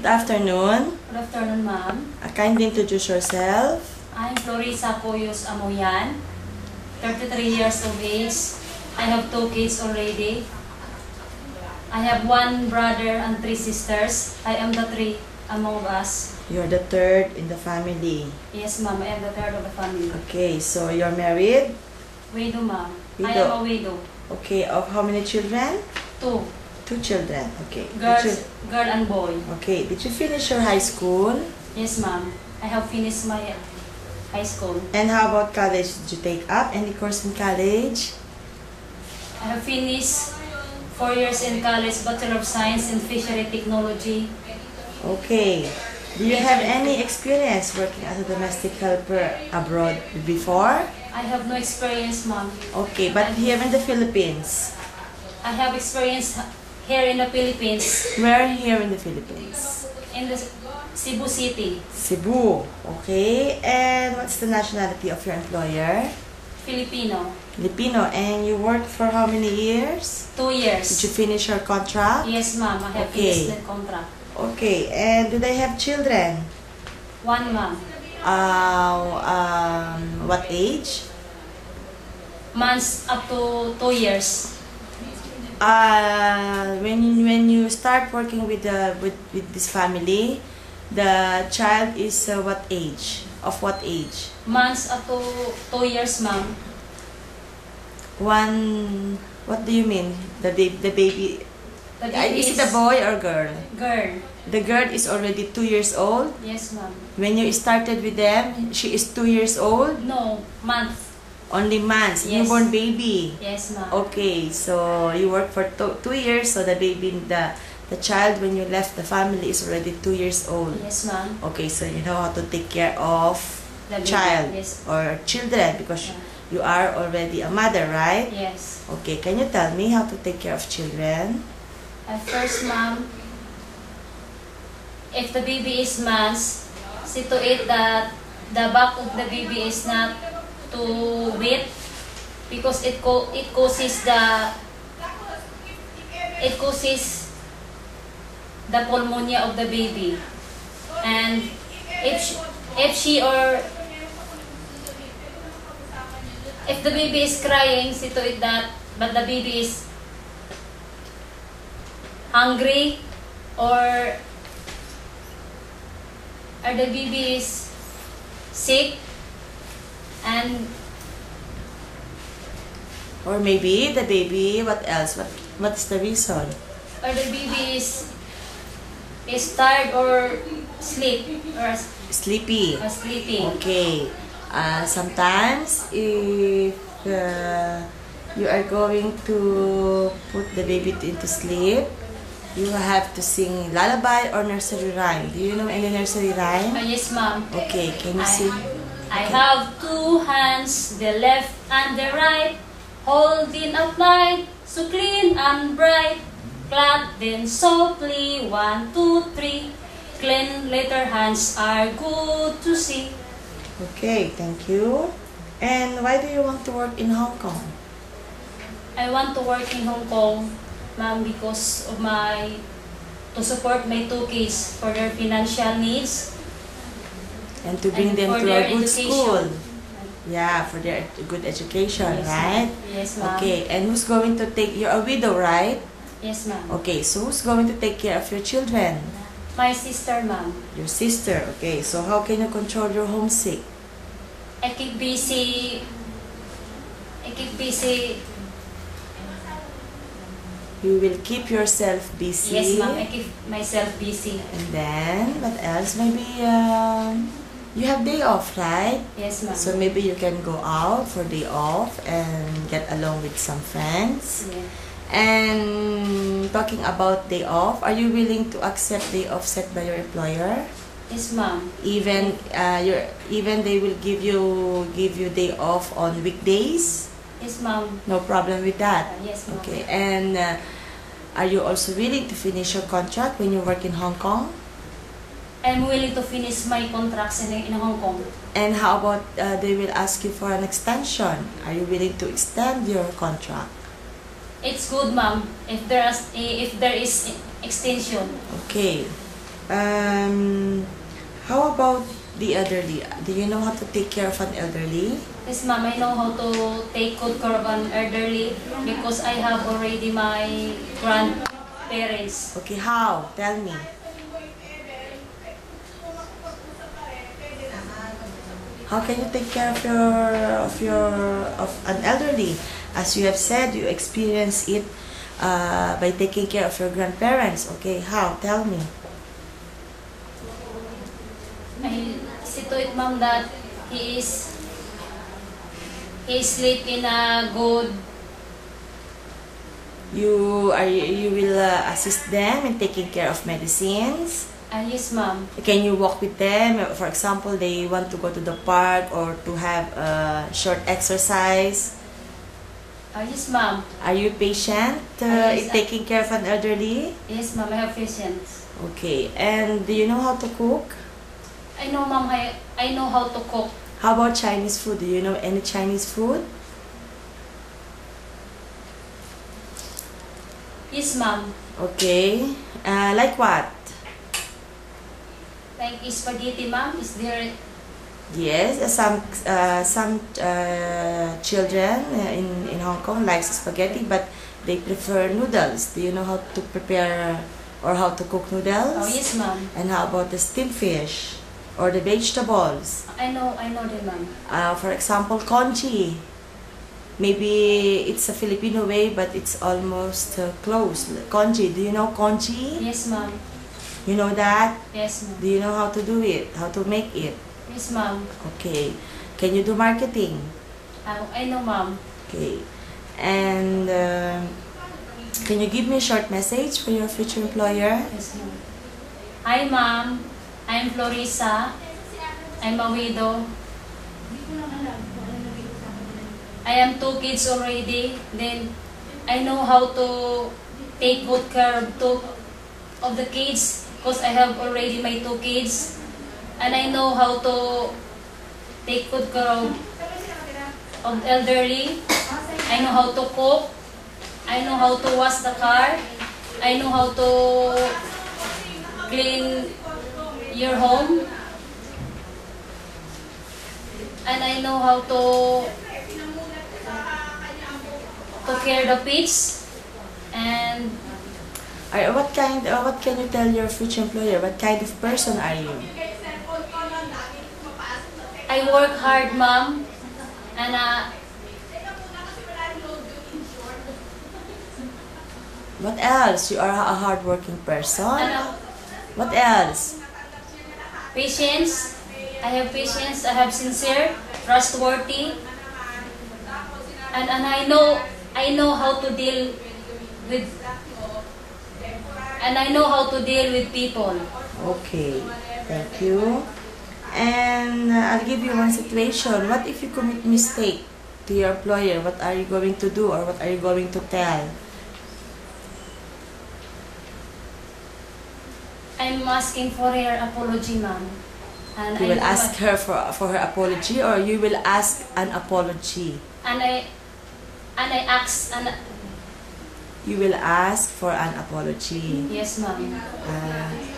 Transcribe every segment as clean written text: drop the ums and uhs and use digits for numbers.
afternoon. Good afternoon, ma'am. Kindly introduce yourself. I'm Florisa Coyos Amoyan, 33 years of age. I have 2 kids already. I have 1 brother and 3 sisters. I am the 3 among us. You're the 3rd in the family. Yes, ma'am. I am the 3rd of the family. Okay, so you're married? Widow, ma'am. I Widow. am a widow. Okay, of how many children? 2. 2 children. Okay. Girl and boy. Okay, did you finish your high school? Yes, ma'am. I have finished my high school. And how about college? Did you take up any course in college? I have finished 4 years in college, Bachelor of Science in Fishery Technology. Okay. Do you have any experience working as a domestic helper abroad before? I have no experience, ma'am. Okay, but here in the Philippines? I have experience here in the Philippines, Where here in the Philippines? in the Cebu City, Cebu. Okay, and what's the nationality of your employer? Filipino. Filipino. And you worked for how many years? 2 years. Did you finish your contract? Yes, ma'am. I have Okay. finished the contract. Okay, and do they have children? 1 ma'am. What age? Months up to 2 years. When you start working with this family, the child is what age? Of what age? Months up to 2 years, ma'am. What do you mean? The baby? The baby Is it a boy or girl? girl. The girl is already 2 years old. Yes, ma'am. When you started with them, she is 2 years old. No, month. Only months. Yes. Newborn baby. Yes, ma'am. Okay, so you work for 2 years, so the baby, the child when you left the family is already 2 years old. Yes, ma'am. Okay, so you know how to take care of The baby. child Yes. or children because Yeah. you are already a mother, right? Yes. Okay, can you tell me how to take care of children? First, ma'am, if the baby is months, see to it that the back of the baby is not too wet because it causes the pneumonia of the baby. And if the baby is crying, see to it that but the baby is hungry or the baby is sick and Or maybe the baby, what else? What's the reason? or the baby is tired or sleeping. Sleepy. Okay. Sometimes if you are going to put the baby into sleep, you have to sing lullaby or nursery rhyme. Do you know any nursery rhyme? Yes, ma'am. Okay, can you sing? I have 2 hands, the left and the right, holding up light, so clean and bright. Clap then softly, 1, 2, 3. Clean little hands are good to see. Okay, thank you. And why do you want to work in Hong Kong? I want to work in Hong Kong, ma'am, because of to support my 2 kids for their financial needs. And to bring And them for to their a good education. school. Yeah, for their good education, Yes, right? Yes, ma'am. Okay, and who's going to take, you're a widow, right? Yes, ma'am. Okay, so who's going to take care of your children? My sister, ma'am. Your sister. Okay, so how can you control your homesick? I keep busy. You will keep yourself busy. Yes, ma'am. I keep myself busy. And then, what else? Maybe you have day off, right? Yes, ma'am. So maybe you can go out for day off and get along with some friends. Yeah. And talking about day off, are you willing to accept day off set by your employer? Yes, ma'am. Even they will give you day off on weekdays? Yes, ma'am. No problem with that. Yes, ma'am. Okay. And are you also willing to finish your contract when you work in Hong Kong? I'm willing to finish my contracts in Hong Kong. And how about they will ask you for an extension? Are you willing to extend your contract? It's good, ma'am, if there is extension. Okay. How about the elderly? Do you know how to take care of an elderly? Yes, ma'am. I know how to take good care of an elderly because I have already my grandparents. Okay, how? Tell me. How can you take care of an elderly? As you have said, you experience it by taking care of your grandparents. Okay, how? Tell me. I see to it, ma'am, that he sleep in a good. You will assist them in taking care of medicines. Yes, ma'am. Can you walk with them? For example, they want to go to the park or to have a short exercise. Yes, ma'am. Are you patient Yes, in taking care of an elderly? Yes, ma'am. I have patience. Okay, and do you know how to cook? I know, ma'am. I know how to cook. How about Chinese food? Do you know any Chinese food? Yes, ma'am. Okay, like what? Like spaghetti, ma'am. Is there? Yes, some children in Hong Kong likes spaghetti, but they prefer noodles. Do you know how to prepare or how to cook noodles? Oh, yes, ma'am. And how about the steamed fish or the vegetables? I know them, ma'am. For example, congee. Maybe it's a Filipino way, but it's almost close. Congee. Do you know congee? Yes, ma'am. You know that? Yes, ma'am. Do you know how to do it? How to make it? Yes, ma'am. Okay. Can you do marketing? I know, ma'am. Okay. And can you give me a short message for your future employer? Yes, ma'am. Hi, ma'am. I'm Florissa. I'm a widow. I am 2 kids already. Then I know how to take good care of the kids because I have already my 2 kids. And I know how to take good care of elderly. I know how to cook. I know how to wash the car. I know how to clean your home. And I know how to care the pets. And What can you tell your future employer? What kind of person are you? I work hard, ma'am. And What else? You are a hardworking person. and What else? patience. I have patience. I have sincere, trustworthy. And I know how to deal with. And I know how to deal with people. Okay, thank you. And I'll give you one situation. What if you commit mistake to your employer? What are you going to do or what are you going to tell? I'm asking for her apology, ma'am. And You will ask her for her apology or you will ask an apology? And I ask and You will ask for an apology. yes, ma'am.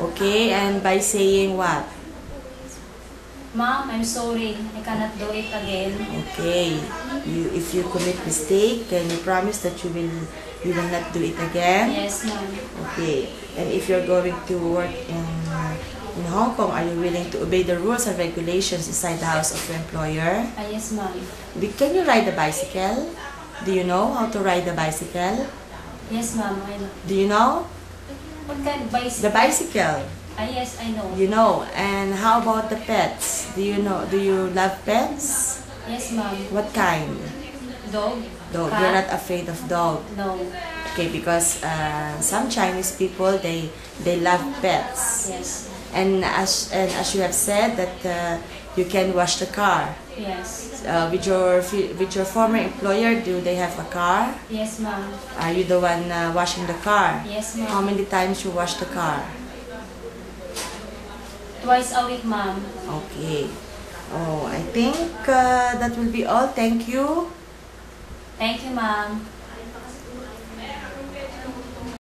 Okay, and by saying what? Ma'am, I'm sorry. I cannot do it again. Okay. If you commit mistake, can you promise that you will not do it again? Yes, ma'am. Okay. And if you're going to work in Hong Kong, are you willing to obey the rules and regulations inside the house of your employer? Yes, ma'am. Can you ride a bicycle? Do you know how to ride a bicycle? Yes, ma'am. I know. Do you know? What kind of bicycle? The bicycle. Yes, I know. You know. And how about the pets? Do you know? Do you love pets? Yes, ma'am. What kind? Dog? Dog. Cat? You're not afraid of dog. No. Okay, because some Chinese people they love pets. Yes. And as you have said that you can wash the car. Yes. With your former employer, do they have a car? Yes, ma'am. Are you the one washing the car? Yes, How ma'am. many times you wash the car? Twice a week, ma'am. Okay. Oh, I think that will be all. Thank you. Thank you, ma'am.